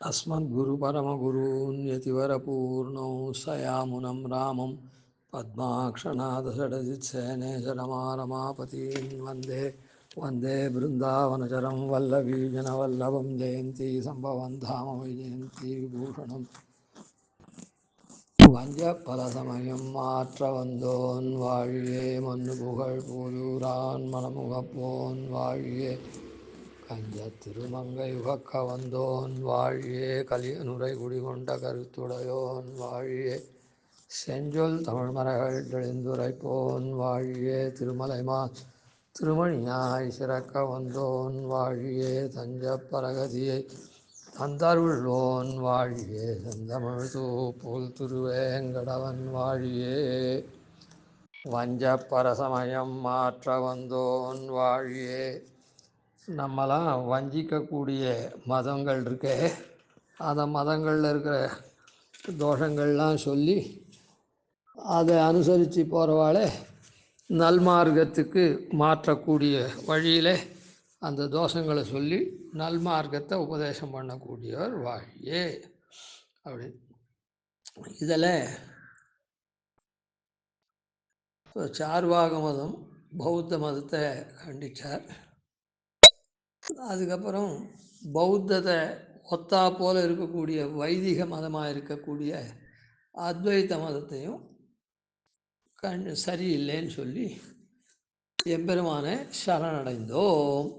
अस्मद्गुरुपरमगुरून् यतिवरपूर्णौ सयामुनं रामं पद्माक्षनाथषडजित्सेनेशरमारमापतीन् वन्दे वन्दे बृन्दावनचरं वल्लवीजनवल्लभं जयन्ती सम्भवं धाम वैजयन्ती विभूषणं வஞ்சப்பலசமயம் மாற்ற வந்தோன் வாழியே மண்ணு புகழ் பூதூரான் மணமுகப்போன் வாழியே கஞ்ச திருமங்கை உகக்க வந்தோன் வாழியே கலியனுரை குடிகொண்ட கருத்துடையோன் வாழியே செஞ்சொல் தமிழ்மறைகள் தெளிந்துரைப்போன் வாழியே திருமலைமா திருமணியாய் சிறக்க வந்தோன் வாழியே தஞ்ச பரகதியை தந்தருள்வோன் வாழியே செந்தமிழ் தூப்புல் திருவேங்கடவன் வாழியே வஞ்ச பரசமயம் மாற்ற வந்தோன் வாழியே. நம்மலாம் வஞ்சிக்கக்கூடிய மதங்கள் இருக்கே, அந்த மதங்களில் இருக்கிற தோஷங்கள்லாம் சொல்லி அதை அனுசரித்து போகிறவாளே நல்மார்க்கத்துக்கு மாற்றக்கூடிய வழியில் அந்த தோஷங்களை சொல்லி நல்மார்க்கத்தை உபதேசம் பண்ணக்கூடியவர் வாழியே அப்படி. இதில் சார்வாக மதம் பௌத்த மதத்தை கண்டித்தார். அதுக்கப்புறம் பௌத்தத்தை ஒத்தா போல இருக்கக்கூடிய வைதிக மதமாக இருக்கக்கூடிய அத்வைத மதத்தையும் சரியில்லைன்னு சொல்லி எம்பெருமானை சரணடைந்தோம்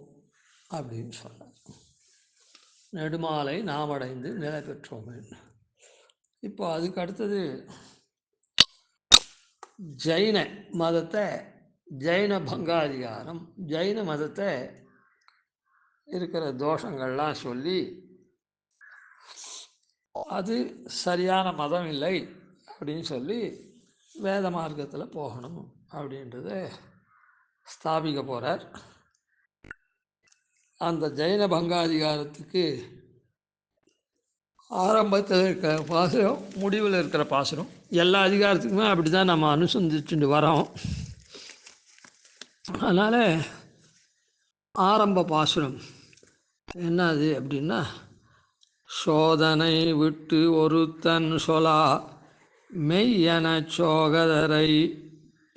அப்படின்னு சொன்னார். நெடுமாலை நாம் அடைந்து நிலை பெற்றோம். இப்போ அதுக்கு அடுத்தது ஜைன மதத்தை, ஜைன பங்காதிகாரம், ஜைன மதத்தை இருக்கிற தோஷங்கள்லாம் சொல்லி அது சரியான மதம் இல்லை அப்படின்னு சொல்லி வேத மார்க்கத்தில் போகணும் அப்படின்றத ஸ்தாபிக்க போகிறார். அந்த ஜைன பங்காதிகாரத்துக்கு ஆரம்பத்தில் இருக்கிற பாசுரம், முடிவில் இருக்கிற பாசுரம், எல்லா அதிகாரத்துக்குமே அப்படி தான் நம்ம அனுசந்திச்சுட்டு வரோம். அதனால் ஆரம்ப பாசுரம் என்னது அப்படின்னா, சோதனை விட்டு ஒருத்தன் சொலா மெய்யன சோகதரை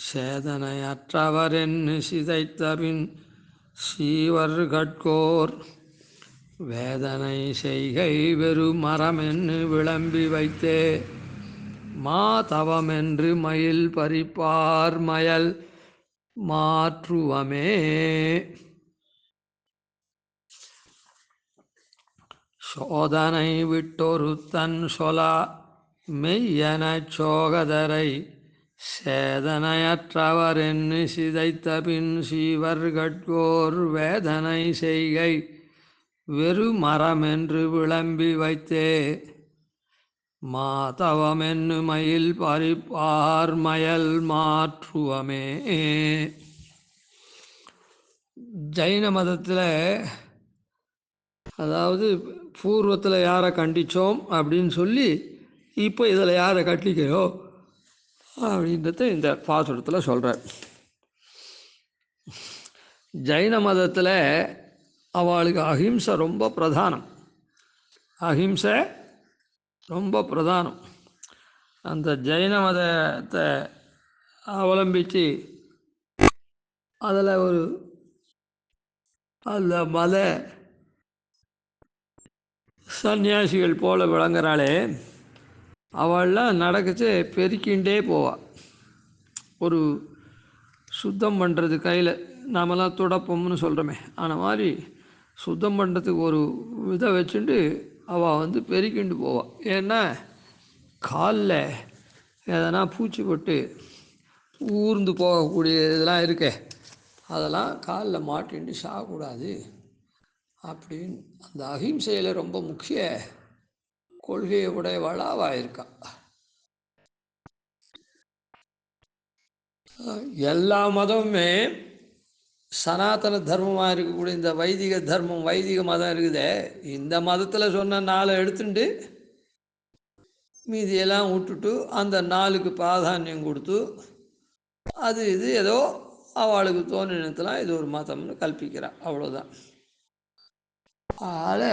சேதனையற்றவர் என்று சிதைத்தபின் சீவர் கட்கோர் வேதனை செய்கை வெறு மரமென்று விளம்பி வைத்தே மாதவமென்று மயில் பறிப்பார் மயல் மாற்றுவமே. சோதனை விட்டொருத்தன் சொலா மெய்யன சோகதரை சேதனையற்றவர் என்று சிதைத்த பின் சீவர் கட்கோர் வேதனை செய்கை வெறு மரமென்று விளம்பி வைத்தே மாதவமென்னு மயில் பறிப்பார் மயல் மாற்றுவமே. ஜைன மதத்தில், அதாவது பூர்வத்தில் யாரை கண்டித்தோம் அப்படின்னு சொல்லி இப்போ இதில் யாரை கட்டிக்கிறோம் அப்படின்றத இந்த பாசுரத்தில் சொல்கிறார். ஜைன மதத்தில் அவளுக்கு அஹிம்சை ரொம்ப பிரதானம். அஹிம்சை ரொம்ப பிரதானம். அந்த ஜைன மதத்தை அவலம்பித்து அதில் அந்த மத சன்னியாசிகள் போல விளங்குறாளே, அவள்லாம் நடக்கச்சு பெருக்கிண்டே போவாள். ஒரு சுத்தம் பண்ணுறது கையில் நாமெல்லாம் துடப்பம்னு சொல்கிறோமே, அந்த மாதிரி சுத்தம் பண்ணுறதுக்கு ஒரு இதை வச்சுட்டு அவள் பெருக்கிண்டு போவாள். ஏன்னா காலில் எதனா பூச்சி போட்டு ஊர்ந்து போகக்கூடிய இதெல்லாம் இருக்கே, அதெல்லாம் காலில் மாட்டின்ட்டு சாகக்கூடாது அப்படின்னு அந்த அஹிம்சையில் ரொம்ப முக்கிய கொள்கையை உடையவளாக இருக்கா. எல்லா மதமுமே சனாதன தர்மமாக இருக்கக்கூடிய இந்த வைதிக தர்மம், வைதிக மதம் இருக்குதே, இந்த மதத்தில் சொன்ன 4 எடுத்துட்டு மீதியெல்லாம் விட்டுட்டு அந்த 4க்கு பிராதானியம் கொடுத்து அது இது ஏதோ அவளுக்கு தோன்றினத்தெல்லாம் இது ஒரு மதம்னு கல்பிக்கிறாள், அவ்வளோதான். அதனால்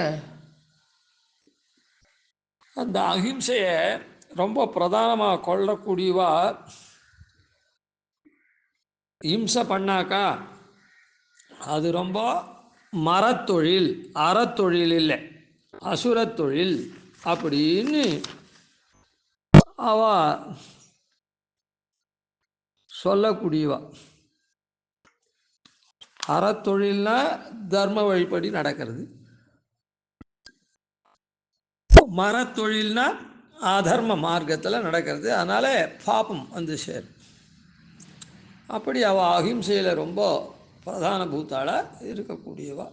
அந்த அஹிம்சையை ரொம்ப பிரதானமாக கொள்ளக்கூடியவா இம்சை பண்ணாக்கா அது ரொம்ப மரத்தொழில், அறத்தொழில் இல்லை, அசுரத்தொழில் அப்படின்னு அவ சொல்லக்கூடியவா. அறத்தொழில்னா தர்ம வழிப்படி நடக்கிறது, மரத்தொழில்னா அதர்ம மார்க்கத்தில் நடக்கிறது, அதனால் பாபம் வந்து சேரும். அப்படி அவள் அஹிம்சையில் ரொம்ப பிரதான பூத்தாளாக இருக்கக்கூடியவா.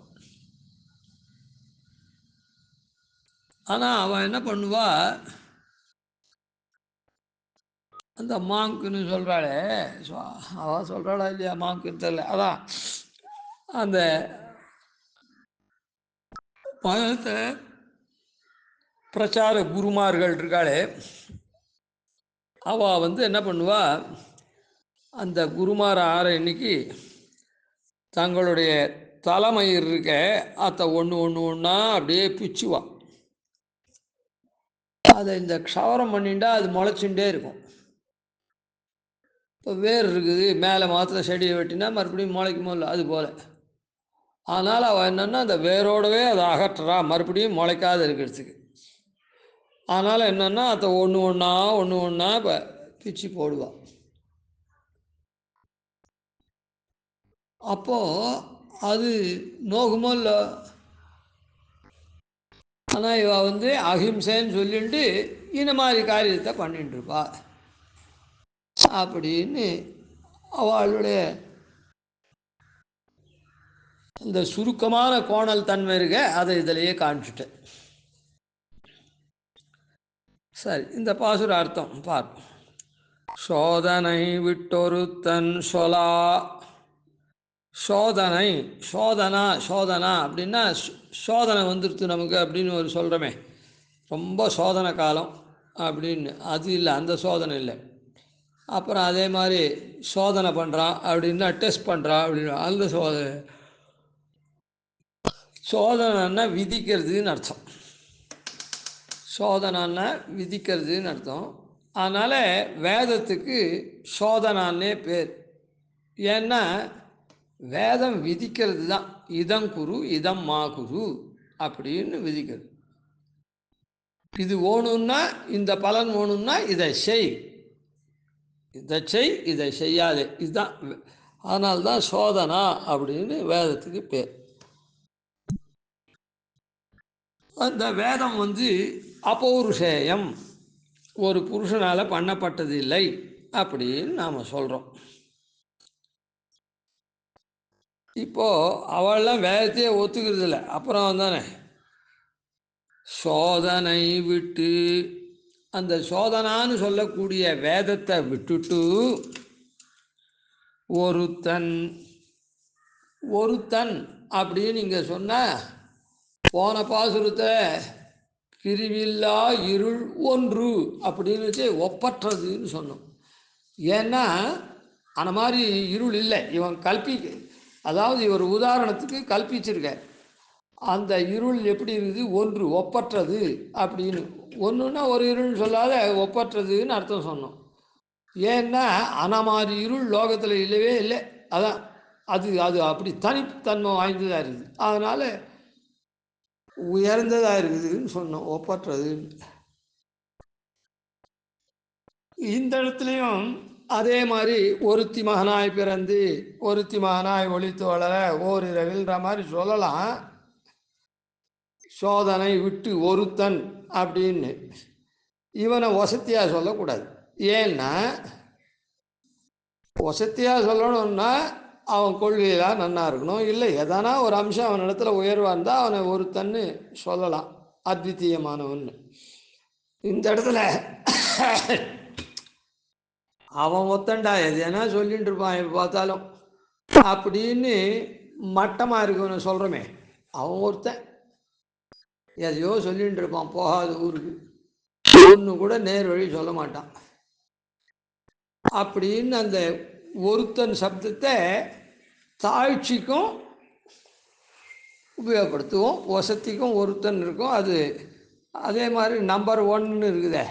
ஆனால் அவள் என்ன பண்ணுவா, அந்த மாங்குன்னு சொல்கிறாளே, அவள் சொல்கிறாளா இல்லையா மாங்குன்னு தெரியல, அதான் அந்த மதத்தை பிரச்சார குருமார்கள் இருக்காளே, அவள் வந்து என்ன பண்ணுவா, அந்த குருமார் ஆற இன்னைக்கு தங்களுடைய தலைமயிர் இருக்க அதை ஒன்று ஒன்று ஒன்றா அப்படியே பிச்சுவா. அதை இந்த க்ஷவரம் பண்ணிட்டா அது முளைச்சுட்டே இருக்கும். இப்போ வேர் இருக்குது, மேலே மாத்திரம் செடியை வெட்டினா மறுபடியும் முளைக்குமோ இல்லை, அது போல். அதனால் அவள் என்னென்னா அந்த வேரோடவே அதை அகற்றுறா, மறுபடியும் முளைக்காத இருக்கிறதுக்கு. அதனால் என்னென்னா அதை ஒன்று ஒன்றா இப்போ பிச்சு போடுவாள். அப்போது அது நோகுமோ இல்லை. ஆனால் இவள் வந்து அஹிம்சைன்னு சொல்லிட்டு இந்த மாதிரி காரியத்தை பண்ணிட்டுருப்பா அப்படின்னு அவளுடைய இந்த சுருக்கமான கோணல் தன்மை இருக்க அதை இதிலேயே காமிச்சிட்டேன். சரி, இந்த பாசுர அர்த்தம் பார்ப்போம். சோதனை விட்டொருத்தன் சொலா. சோதனை, சோதனா அப்படின்னா சோதனை வந்துடுத்து நமக்கு அப்படின்னு ஒரு சொல்கிறோமே, ரொம்ப சோதனை காலம் அப்படின்னு, அது இல்லை, அந்த சோதனை இல்லை. அப்புறம் அதே மாதிரி சோதனை பண்ணுறான் அப்படின்னா டெஸ்ட் பண்ணுறான் அப்படின்னு, அந்த சோதனைன்னா விதிக்கிறதுன்னு அர்த்தம். சோதனைன்னா விதிக்கிறதுன்னு அர்த்தம். அதனால் வேதத்துக்கு சோதனான்னே பேர். ஏன்னா வேதம் விதிக்கிறது தான், இதம் குரு இதம் மா குரு அப்படின்னு விதிக்கிறது. இது ஓணுன்னா, இந்த பலன் ஓணுன்னா இதை செய், இதை செய், இதை செய்யாதே, இதுதான். அதனால்தான் சோதனா அப்படின்னு வேதத்துக்கு பேர். அந்த வேதம் வந்து அபௌருஷேயம், ஒரு புருஷனால் பண்ணப்பட்டது இல்லை அப்படின்னு நாம் சொல்கிறோம். இப்போது அவள்லாம் வேதத்தையே ஒத்துக்கிறது இல்லை. அப்புறம் தானே சோதனை விட்டு, அந்த சோதனான்னு சொல்லக்கூடிய வேதத்தை விட்டுட்டு ஒருத்தன், ஒருத்தன் அப்படின்னு இங்கே சொன்ன போன பாசுரத்தை பிரிவில்லா இருள் ஒன்று அப்படின்னு ஒப்பற்றதுன்னு சொன்னோம். ஏன்னா அந்த மாதிரி இருள் இல்லை, இவன் அதாவது இவர் உதாரணத்துக்கு கல்பிச்சிருக்க. அந்த இருள் எப்படி இருக்குது, ஒன்று ஒப்பற்றது அப்படின்னு. ஒன்றுன்னா ஒரு இருள்னு சொல்லாத ஒப்பற்றதுன்னு அர்த்தம் சொன்னோம். ஏன்னா அந்த மாதிரி இருள் லோகத்தில் இல்லவே இல்லை. அதான் அது அது அப்படி தனித்தன்மை வாய்ந்ததாக இருக்குது, அதனால் உயர்ந்ததாக இருக்குதுன்னு சொன்னோம், ஒப்பற்றதுன்னு. இந்த இடத்துலையும் அதே மாதிரி ஒருத்தி மகனாய் பிறந்து ஒருத்தி மகனாய் ஒளித்து வளர ஓரிரவில்ன்ற மாதிரி சொல்லலாம். சோதனை விட்டு ஒருத்தன் அப்படின்னு இவனை வசத்தியாக சொல்லக்கூடாது. ஏன்னா வசத்தியாக சொல்லணும்னா அவன் கொள்கையெல்லாம் நன்னா இருக்கணும், இல்லை எதனா ஒரு அம்சம் அவன் இடத்துல உயர்வாக இருந்தால் அவனை ஒருத்தன்னு சொல்லலாம், அத்வித்தீயமானவன். இந்த இடத்துல அவன் ஒத்தண்டா எது ஏன்னா சொல்லிட்டு இருப்பான் எப்போ பார்த்தாலும் அப்படின்னு மட்டமாக இருக்குன்னு சொல்கிறோமே, அவன் ஒருத்தன் எதையோ சொல்லிட்டு இருப்பான், போகாத ஊருக்கு ஒன்று கூட நேர் வழி சொல்ல மாட்டான். அப்படின்னு அந்த ஒருத்தன் சப்தத்தை தாழ்ச்சிக்கும் உபயோகப்படுத்துவோம், வசதிக்கும் ஒருத்தன் இருக்கும், அது அதே மாதிரி நம்பர் 1 இருக்குதே,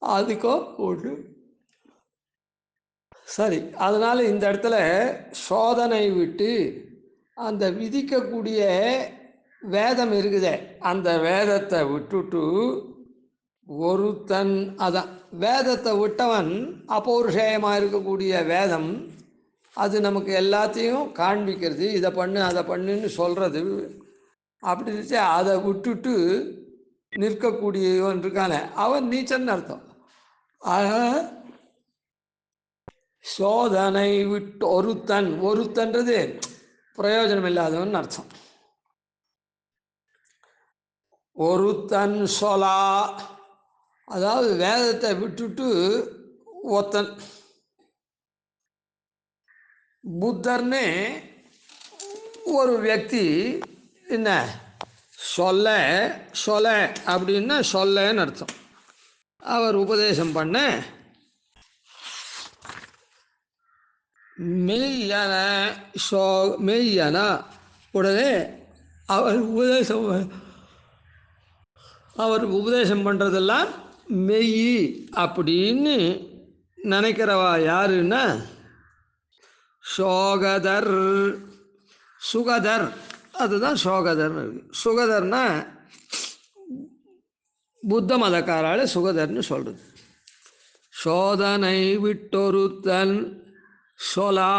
அதுக்கும் உண்டு. சரி, அதனால் இந்த இடத்துல சோதனை விட்டு அந்த விதிக்கக்கூடிய வேதம் இருக்குதே, அந்த வேதத்தை விட்டுட்டு ஒருத்தன், அதான் வேதத்தை விட்டவன் அபௌருஷேயமாக இருக்கக்கூடிய வேதம், அது நமக்கு எல்லாத்தையும் காண்பிக்கிறது, இதை பண்ணு அதை பண்ணுன்னு சொல்கிறது. அப்படி இருந்துச்சு அதை விட்டுட்டு நிற்கக்கூடியவன் இருக்கானே, அவன் நீச்சன்னு அர்த்தம். ஆக சோதனை விட்டு ஒருத்தன்றது பிரயோஜனம் இல்லாதவன் அர்த்தம். ஒருத்தன் சொலா, அதாவது வேதத்தை விட்டுட்டு ஒத்தன். புத்தர்னு ஒரு வியக்தி என்ன சொல்ல அப்படின்னா சொல்லன்னு அர்த்தம். அவர் உபதேசம் பண்ண மெய்யன உடனே அவர் உபதேசம் பண்ணுறதெல்லாம் மெய் அப்படின்னு நினைக்கிறவா யாருன்னா சுகதர், அதுதான் சோகதர்னு இருக்கு. சுகதர்னா புத்த மதக்காரால் சுகதர்னு சொல்கிறது. சோதனை விட்டொருத்தன் சொலா,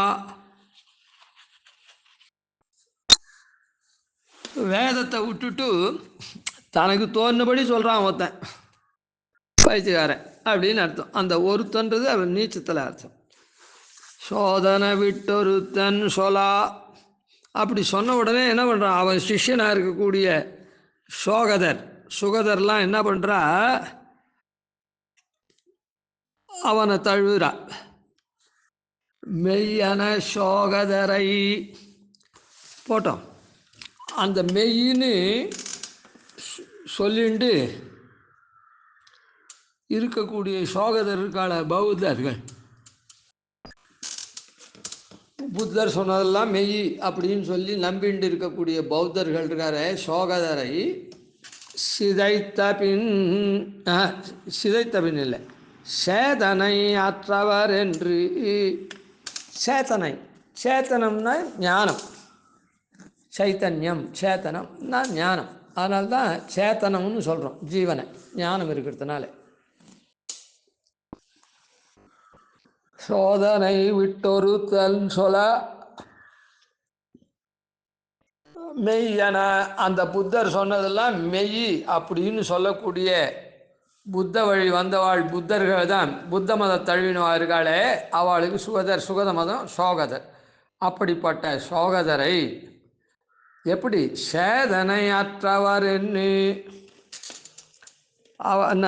வேதத்தை விட்டுட்டு தனக்கு தோணுபடி சொல்கிறான் ஒருத்தன், பயிற்சிக்காரன் அப்படின்னு அர்த்தம். அந்த ஒருத்தன்றது அவன் நீச்சத்தில் அர்த்தம். சோதனை விட்டொருத்தன் சொலா, அப்படி சொன்ன உடனே என்ன பண்ணுறான், அவன் சிஷ்யனாக இருக்கக்கூடிய சுகதர்லாம் என்ன பண்ணுறா, அவனை தழுவுறா. மெய்யன சோகதரை போட்டோம். அந்த மெய்ன்னு சொல்லிண்டு இருக்கக்கூடிய சோகதற்கான பௌத்தர்கள், புத்தர் சொன்னதெல்லாம் மெய் அப்படின்னு சொல்லி நம்பிண்டு இருக்கக்கூடிய பௌத்தர்கள் இருக்கார, சோகதரை சிதைத்த பின் இல்லை, சேதனை அற்றவர் என்று. சேத்தனம்னா ஞானம், சைத்தன்யம், சேத்தனம்னா ஞானம். அதனால்தான் சேத்தனம்னு சொல்கிறோம், ஜீவனை ஞானம் இருக்கிறதுனால. சோதனை விட்டொருத்தன் சொல மெய்யன, அந்த புத்தர் சொன்னதெல்லாம் மெய் அப்படின்னு சொல்லக்கூடிய புத்த வழி வந்தவாள் புத்தர்கள் தான், புத்த மத தழுவினவார்களே, அவளுக்கு சுகத மதம் சோகதர். அப்படிப்பட்ட சோகதரை எப்படி சேதனை அற்றவர் என்று, என்ன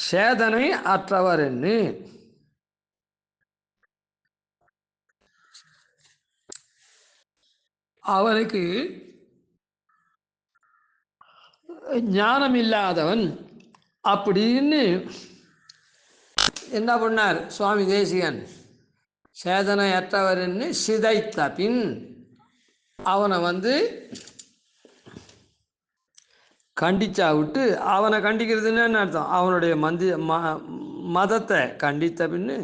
சேதனை அற்றவர் என்று, அவனுக்கு ஞானம் இல்லாதவன் அப்படின்னு என்ன பண்ணார் சுவாமி தேசிகன், சேதனையற்றவர்னு சிதைத்த பின் அவனை கண்டிச்சா விட்டு, அவனை கண்டிக்கிறதுன்னு என்ன அர்த்தம், அவனுடைய மதத்தை கண்டித்த பின்னு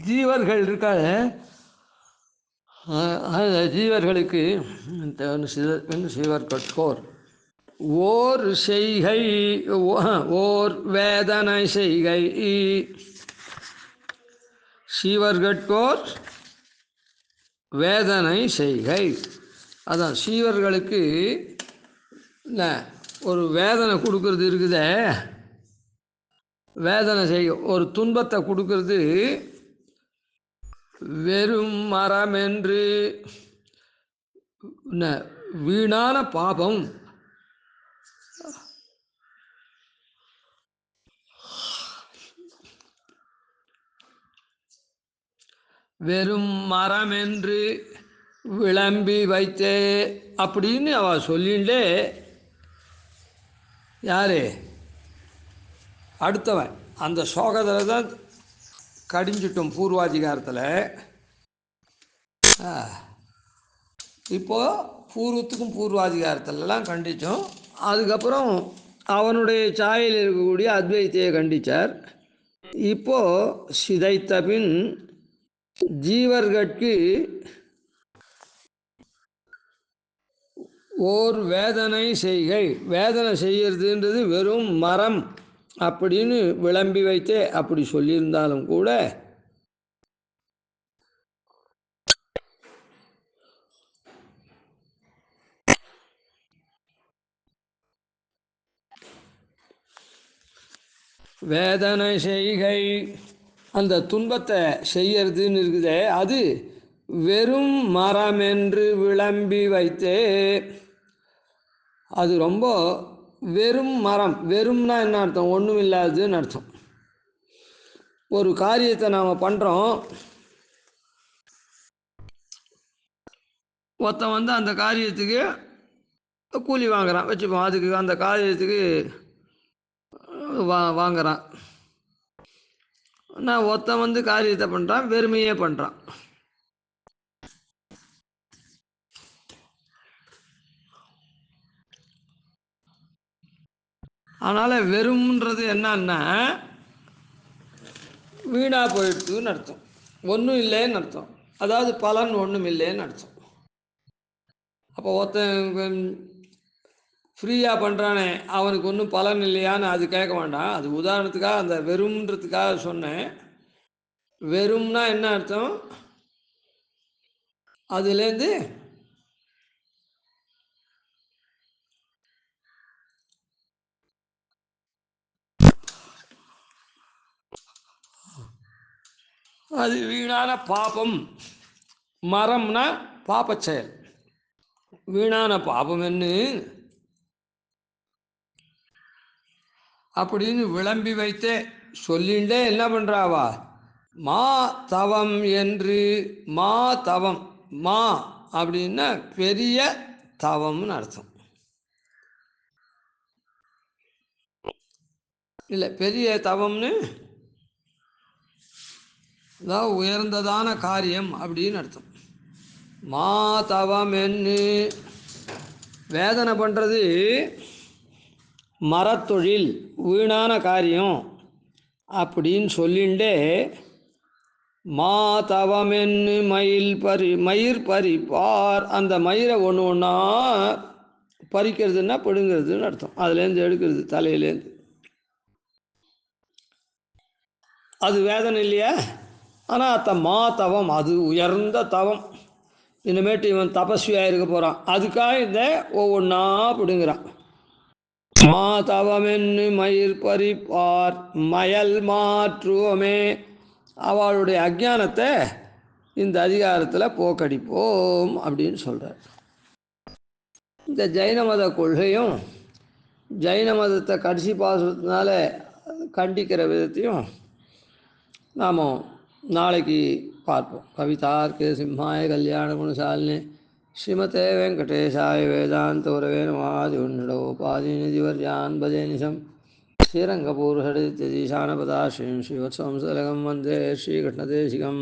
ஜீவர்கள் இருக்காத ஜீவர்களுக்கு சீவர்கட்கோர் ஓர் செய்கை, ஓர் வேதனை செய்கை, சீவர்கட்கோர் வேதனை செய்கை. அதான் சீவர்களுக்கு ஒரு வேதனை கொடுக்கறது இருக்குதே, வேதனை செய்ய ஒரு துன்பத்தை கொடுக்கறது. வெறும் மரம் என்று வீணான பாபம், வெறும் மரம் என்று விளம்பி வைத்தே அப்படின்னு அவ சொல்லிண்டே, யாரு அடுத்தவன் அந்த சோகத்தை தான் கடிஞ்சிட்டோம் பூர்வாதிகாரத்தில். இப்போது பூர்வத்துக்கும் பூர்வாதிகாரத்திலலாம் கண்டித்தோம். அதுக்கப்புறம் அவனுடைய சாயலில் இருக்கக்கூடிய அத்வைத்தையை கண்டித்தார். இப்போது சிதைத்த பின் ஜீவர்கட்கு ஓர் வேதனை செய்கை. வேதனை செய்கிறதுன்றது வெறும் மரம் அப்படின்னு விளம்பி வைத்தே அப்படி சொல்லியிருந்தாலும் கூட வேதனை செய்கை அந்த துன்பத்தை செய்யறதுன்னு இருக்குதே, அது வெறும் மரம் என்று விளம்பி வைத்தே. அது ரொம்ப வெறும் மரம். வெறும்னா என்ன அர்த்தம்? ஒன்றும் இல்லாததுன்னு அர்த்தம். ஒரு காரியத்தை நாம் பண்ணுறோம், ஒருத்தன் வந்து அந்த காரியத்துக்கு கூலி வாங்குறான் வச்சுப்போம். அதுக்கு அந்த காரியத்துக்கு வாங்குறான். நான் ஒருத்தன் வந்து காரியத்தை பண்ணுறான், வெறுமையே பண்ணுறான். அதனால் வெறும்ன்றது என்னன்னா வீணாக போயிடுதுன்னு அர்த்தம். ஒன்றும் இல்லைன்னு அர்த்தம். அதாவது பலன் ஒன்றும் இல்லைன்னு அர்த்தம். அப்போ ஒருத்தன் ஃப்ரீயாக பண்ணுறானே, அவனுக்கு ஒன்றும் பலன் இல்லையான்னு அது கேட்க வேண்டாம். அது உதாரணத்துக்காக அந்த வெறும்ன்றதுக்காக சொன்னேன். வெறும்னா என்ன அர்த்தம்? அதுலேருந்து அது வீணான பாபம். மரம்னா பாப்ப செயல். வீணான பாபம் என்ன அப்படின்னு விளம்பி வைத்தே சொல்லிண்டே என்ன பண்ணுறாவா? மா தவம் என்று. மா தவம். மா அப்படின்னா பெரிய தவம்னு அர்த்தம். இல்லை, பெரிய தவம்னு அதாவது உயர்ந்ததான காரியம் அப்படின்னு அர்த்தம். மா தவம் என்ன. வேதனை பண்ணுறது மரத்தொழில், வீணான காரியம் அப்படின்னு சொல்லிண்டே மா தவமென்னு மயிர் பறிப்பார். அந்த மயிரை ஒன்று ஒன்றா பறிக்கிறதுன்னா பிடுங்கிறதுன்னு அர்த்தம். அதுலேருந்து எடுக்கிறது, தலையிலேருந்து. அது வேதனை இல்லையா? ஆனால் மா தவம், அது உயர்ந்த தவம். இனிமேட்டு இவன் தபஸ்வியாக இருக்க போகிறான், அதுக்காக இந்த ஒவ்வொன்றா பிடுங்குறான். மா தவமென்னு மயிர் பறிப்பார் மயல் மாற்றுவோமே. அவளுடைய அஜானத்தை இந்த அதிகாரத்தில் போக்கடிப்போம் அப்படின்னு சொல்கிறார். இந்த ஜைன மத கொள்கையும் ஜைன மதத்தை கடைசி பாசுரத்தினால கண்டிக்கிற விதத்தையும் நாம் நாளைக்கு பார்ப்போம். கவிதார்க்கே சிம்ஹாய கல்யாண குணசாலினி ஸ்ரீமதே வெங்கடேஷாய வேதாந்த உரவே நமாதி உன்னடோபாதிநிதிவர்யான் பஜே நிசம் ஸ்ரீரங்கபூர்ஹரித்யதீசானபதாஸ்ரீம் ஸ்ரீவத்சம்சலகம் வந்தே ஸ்ரீகிருஷ்ணதேசிகம்.